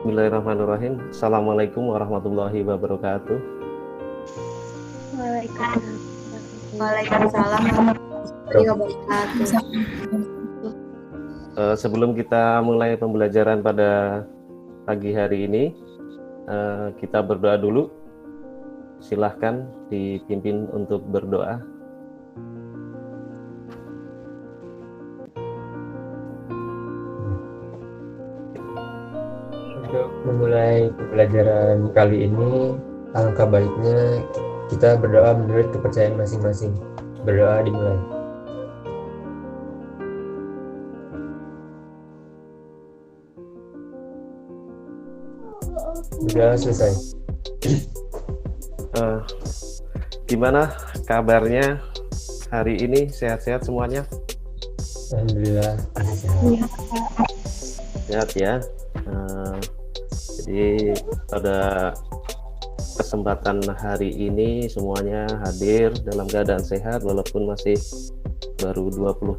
Bismillahirrahmanirrahim. Assalamualaikum warahmatullahi wabarakatuh. Waalaikumsalam warahmatullahi wabarakatuh. Sebelum kita mulai pembelajaran pada pagi hari ini, kita berdoa dulu. Silahkan dipimpin untuk berdoa. Untuk memulai pembelajaran kali ini, alangkah baiknya kita berdoa menurut kepercayaan masing-masing. Berdoa dimulai. Berdoa selesai. Gimana kabarnya hari ini? Sehat-sehat semuanya? Alhamdulillah sehat. Sehat ya. Jadi pada kesempatan hari ini semuanya hadir dalam keadaan sehat walaupun masih baru 28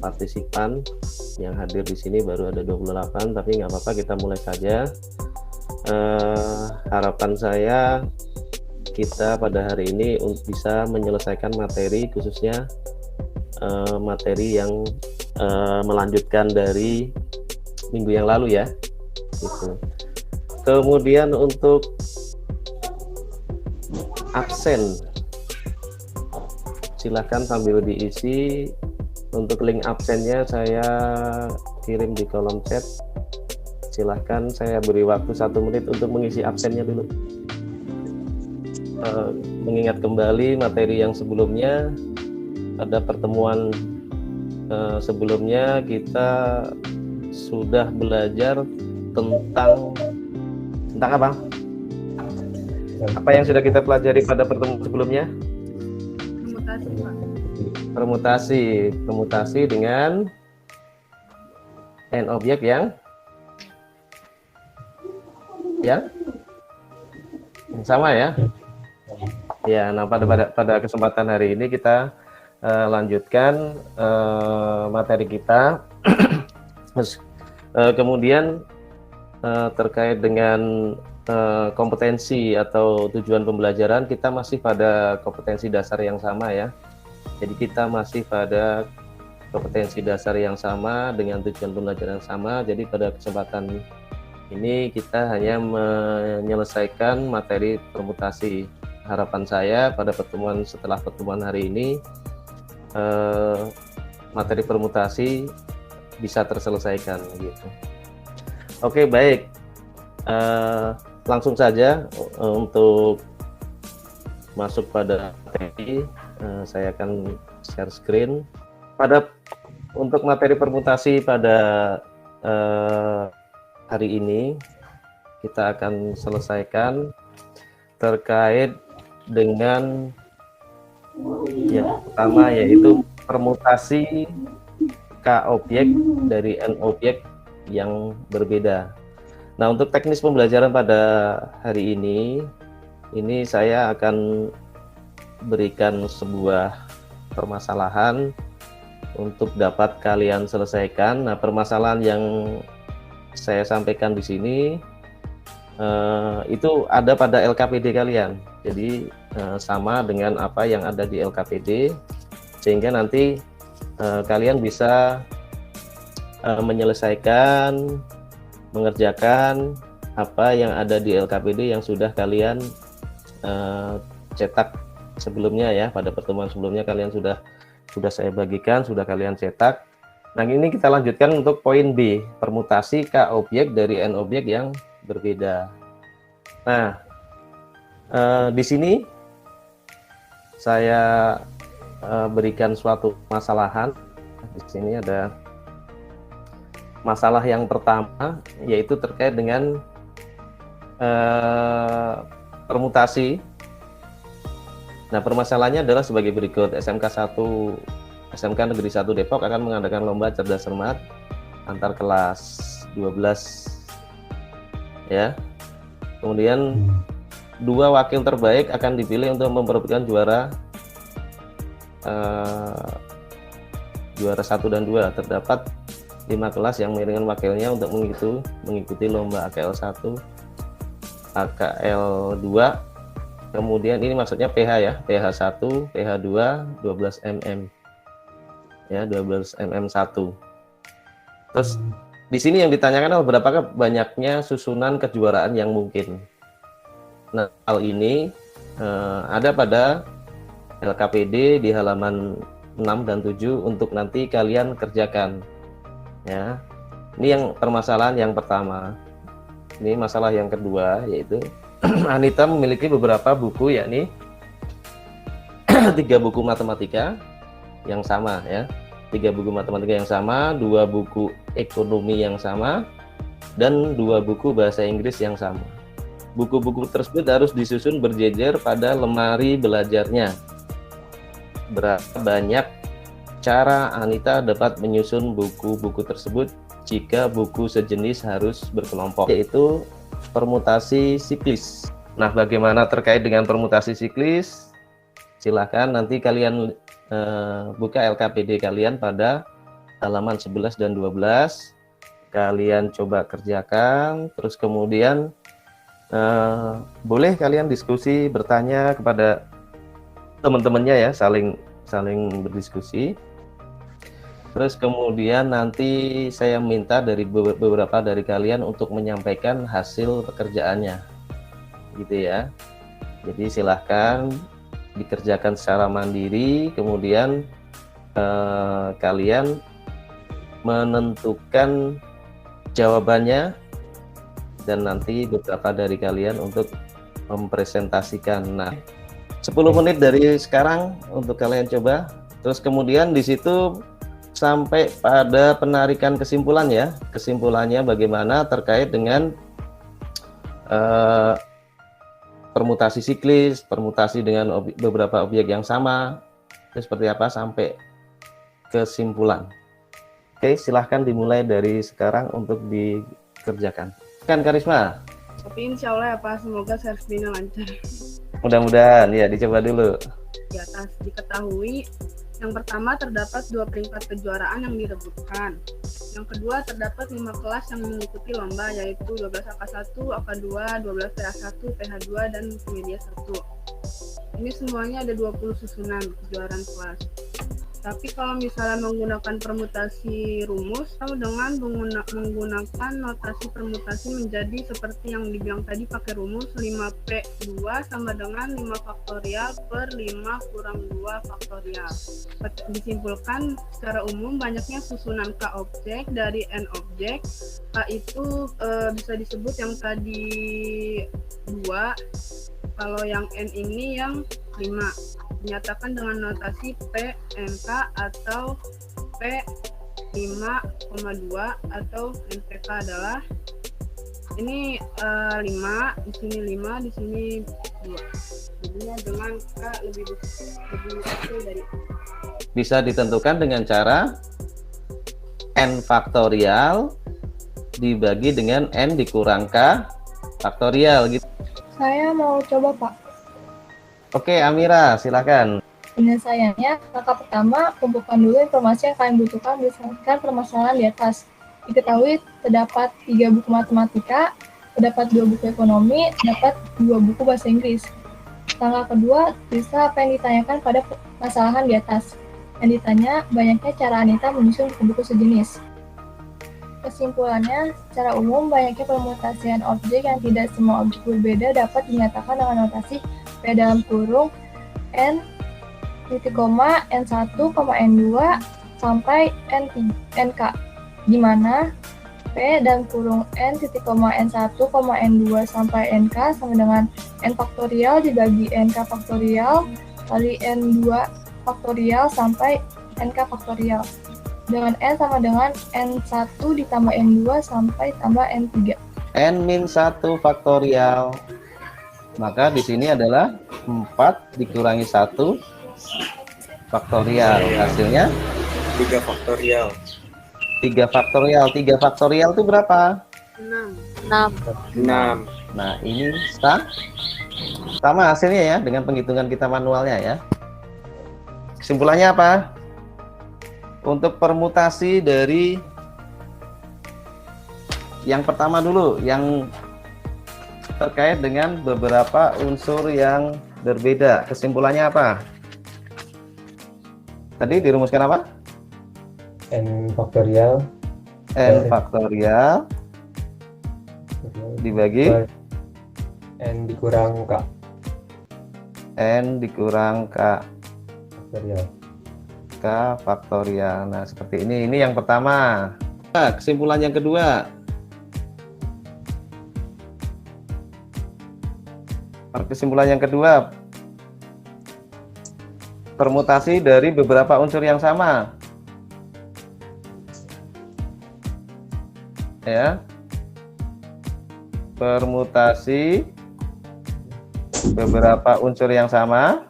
partisipan yang hadir di sini, baru ada 28, tapi nggak apa-apa, kita mulai saja. Harapan saya kita pada hari ini bisa menyelesaikan materi, khususnya materi yang melanjutkan dari minggu yang lalu ya, gitu. Kemudian untuk absen, silahkan sambil diisi. Untuk link absennya saya kirim di kolom chat. Silahkan, saya beri waktu 1 menit untuk mengisi absennya dulu. Mengingat kembali materi yang sebelumnya, pada pertemuan sebelumnya kita sudah belajar tentang apa? Apa yang sudah kita pelajari pada pertemuan sebelumnya? Permutasi dengan n objek yang sama ya. Ya, nah pada kesempatan hari ini kita lanjutkan materi kita. Kemudian terkait dengan kompetensi atau tujuan pembelajaran, kita masih pada kompetensi dasar yang sama ya. Jadi kita masih pada kompetensi dasar yang sama dengan tujuan pembelajaran yang sama. Jadi pada kesempatan ini kita hanya menyelesaikan materi permutasi. Harapan saya pada setelah pertemuan hari ini materi permutasi bisa terselesaikan gitu. Oke, baik. Langsung saja untuk masuk pada materi. Saya akan share screen. Untuk materi permutasi pada hari ini kita akan selesaikan terkait dengan yang pertama, yaitu permutasi K objek dari N objek yang berbeda. Nah, untuk teknis pembelajaran pada hari ini saya akan berikan sebuah permasalahan untuk dapat kalian selesaikan. Nah, permasalahan yang saya sampaikan di sini itu ada pada LKPD kalian. Jadi sama dengan apa yang ada di LKPD, sehingga nanti kalian bisa menyelesaikan, mengerjakan apa yang ada di LKPD yang sudah kalian cetak sebelumnya ya. Pada pertemuan sebelumnya kalian sudah saya bagikan, sudah kalian cetak. Nah, ini kita lanjutkan untuk poin B, permutasi K objek dari N objek yang berbeda. Nah, di sini saya berikan suatu masalahan. Di sini ada masalah yang pertama, yaitu terkait dengan permutasi. Nah, permasalahannya adalah sebagai berikut. SMK Negeri 1 Depok akan mengadakan lomba cerdas cermat antar kelas 12 ya. Kemudian 2 wakil terbaik akan dipilih untuk memperebutkan juara 1 dan 2. Terdapat 5 kelas yang mengirimkan wakilnya untuk mengikuti lomba AKL 1, AKL 2, kemudian ini maksudnya PH ya, PH 1, PH 2, 12 mm ya, 12 mm 1. Terus di sini yang ditanyakan adalah berapakah banyaknya susunan kejuaraan yang mungkin. Nah, hal ini ada pada LKPD di halaman 6 dan 7 untuk nanti kalian kerjakan ya. Ini yang permasalahan yang pertama. Ini masalah yang kedua, yaitu Anita memiliki beberapa buku, yakni 3 buku matematika yang sama ya, 3 buku matematika yang sama, 2 buku ekonomi yang sama, dan 2 buku bahasa Inggris yang sama. Buku-buku tersebut harus disusun berjejer pada lemari belajarnya. Berapa banyak cara Anita dapat menyusun buku-buku tersebut jika buku sejenis harus berkelompok, yaitu permutasi siklis. Nah, bagaimana terkait dengan permutasi siklis? Silahkan nanti kalian buka LKPD kalian pada halaman 11 dan 12. Kalian coba kerjakan, terus kemudian boleh kalian diskusi, bertanya kepada teman-temannya ya, saling berdiskusi. Terus kemudian nanti saya minta dari beberapa dari kalian untuk menyampaikan hasil pekerjaannya, gitu ya. Jadi silahkan dikerjakan secara mandiri, kemudian kalian menentukan jawabannya, dan nanti beberapa dari kalian untuk mempresentasikan. Nah, 10 menit dari sekarang untuk kalian coba. Terus kemudian di situ sampai pada penarikan kesimpulan ya. Kesimpulannya bagaimana terkait dengan permutasi siklis, permutasi dengan beberapa objek yang sama, itu seperti apa sampai kesimpulan. Oke, silahkan dimulai dari sekarang untuk dikerjakan. Kan Karisma? Tapi insya Allah ya Pak, semoga servisnya lancar. Mudah-mudahan ya, dicoba dulu. Di atas diketahui, yang pertama terdapat 2 peringkat kejuaraan yang direbutkan. Yang kedua terdapat 5 kelas yang mengikuti lomba, yaitu 12 AK1, AK2, 12 PH1, PH2, dan media 1. Ini semuanya ada 20 susunan kejuaraan kelas. Tapi kalau misalnya menggunakan permutasi rumus atau dengan menggunakan notasi permutasi menjadi seperti yang dibilang tadi pakai rumus 5P2 sama dengan 5 faktorial per 5 kurang 2 faktorial. Disimpulkan secara umum banyaknya susunan K objek dari N objek. K itu bisa disebut yang tadi 2, kalau yang N ini yang 5. Dinyatakan dengan notasi PNK atau P5,2 atau NPK adalah ini 5, di sini 5, di sini 2. Jadinya dengan K lebih kecil dari A. Bisa ditentukan dengan cara N faktorial dibagi dengan N dikurang K faktorial gitu. Saya mau coba, Pak. Oke, Amira, silakan. Penyelesaiannya, langkah pertama, kumpulkan dulu informasi yang kalian butuhkan berdasarkan permasalahan di atas. Diketahui terdapat 3 buku matematika, terdapat 2 buku ekonomi, terdapat 2 buku bahasa Inggris. Langkah kedua, bisa apa yang ditanyakan pada permasalahan di atas. Yang ditanya, banyaknya cara Anita menyusun buku-buku sejenis. Kesimpulannya, secara umum banyaknya permutasian objek yang tidak semua objek berbeda dapat dinyatakan dengan notasi P dalam kurung N titik koma N1, N2 sampai NK, di mana P dalam kurung N titik koma N1, N2 sampai NK sama dengan N faktorial dibagi NK faktorial kali N2 faktorial sampai NK faktorial, dengan N sama dengan N1 ditambah N2 sampai tambah N3. N-1 faktorial. Maka di sini adalah 4 dikurangi 1 faktorial. Hasilnya 3 faktorial. 3 faktorial. 3 faktorial itu berapa? 6. Nah, ini sama hasilnya ya dengan penghitungan kita manualnya ya. Kesimpulannya apa? Untuk permutasi dari Yang pertama dulu, yang terkait dengan beberapa unsur yang berbeda. Kesimpulannya apa? Tadi dirumuskan apa? N faktorial N faktorial dibagi N dikurang K N dikurang K faktorial. K faktorial. Nah, seperti ini. Ini yang pertama. Nah, kesimpulan yang kedua. Kesimpulan yang kedua, permutasi dari beberapa unsur yang sama. Ya. Permutasi beberapa unsur yang sama.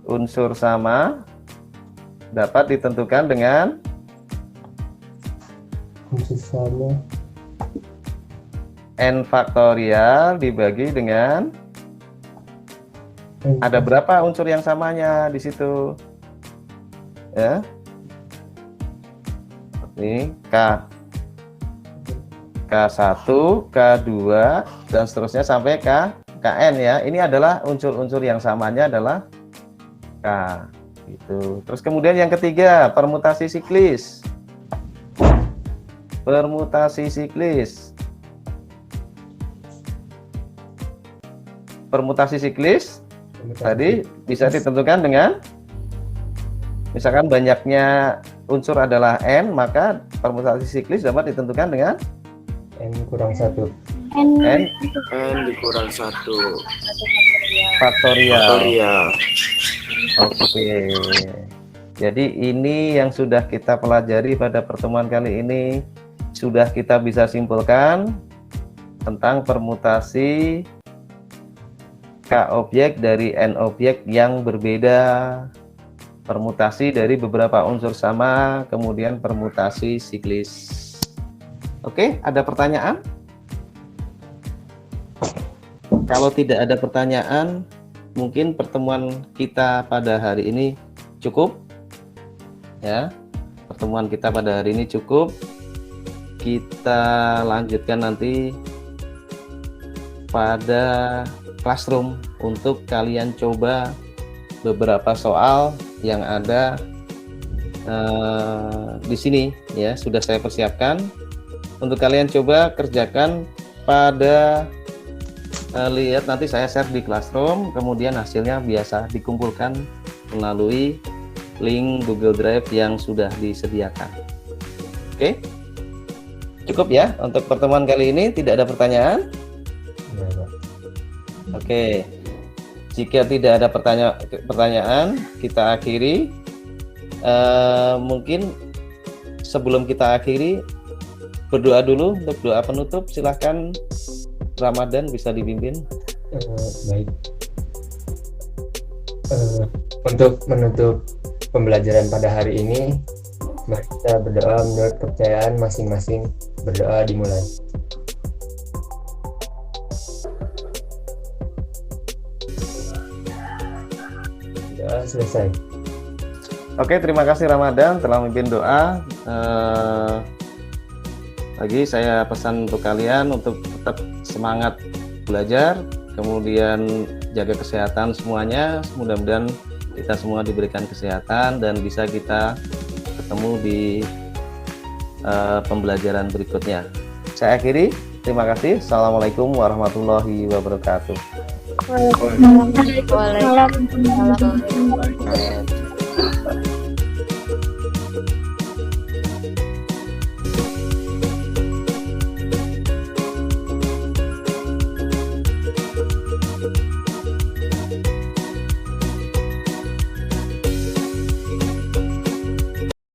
Unsur sama dapat ditentukan dengan Unsur sama N faktorial dibagi dengan N ada berapa unsur yang samanya di situ? Ya. Ini K1, K2 dan seterusnya sampai Kn ya. Ini adalah unsur-unsur yang samanya adalah K gitu. Terus kemudian yang ketiga, permutasi siklis. Permutasi siklis. Permutasi siklis tadi bisa ditentukan dengan misalkan banyaknya unsur adalah N, maka permutasi siklis dapat ditentukan dengan N kurang 1 N N dikurang 1 faktorial. faktorial. Oke. Jadi ini yang sudah kita pelajari pada pertemuan kali ini. Sudah kita bisa simpulkan tentang permutasi K objek dari N objek yang berbeda. Permutasi dari beberapa unsur sama, kemudian permutasi siklis. Oke, ada pertanyaan? Kalau tidak ada pertanyaan, mungkin pertemuan kita pada hari ini cukup. Ya, pertemuan kita pada hari ini cukup. Kita lanjutkan nanti pada classroom untuk kalian coba beberapa soal yang ada di sini ya, sudah saya persiapkan untuk kalian coba kerjakan pada lihat nanti saya share di classroom, kemudian hasilnya biasa dikumpulkan melalui link Google Drive yang sudah disediakan. Oke, cukup ya untuk pertemuan kali ini, tidak ada pertanyaan. Ya, Pak. Oke, jika tidak ada pertanyaan, kita akhiri. Mungkin sebelum kita akhiri, berdoa dulu untuk doa penutup. Silahkan Ramadan bisa dipimpin. Baik. Untuk menutup pembelajaran pada hari ini, mari kita berdoa menurut kepercayaan masing-masing. Berdoa dimulai. Doa selesai. Oke, terima kasih Ramadan telah memimpin doa. Lagi saya pesan untuk kalian untuk tetap semangat belajar, kemudian jaga kesehatan semuanya. Mudah-mudahan kita semua diberikan kesehatan dan bisa kita ketemu di pembelajaran berikutnya. Saya akhiri. Terima kasih. Assalamualaikum warahmatullahi wabarakatuh. Waalaikumsalam.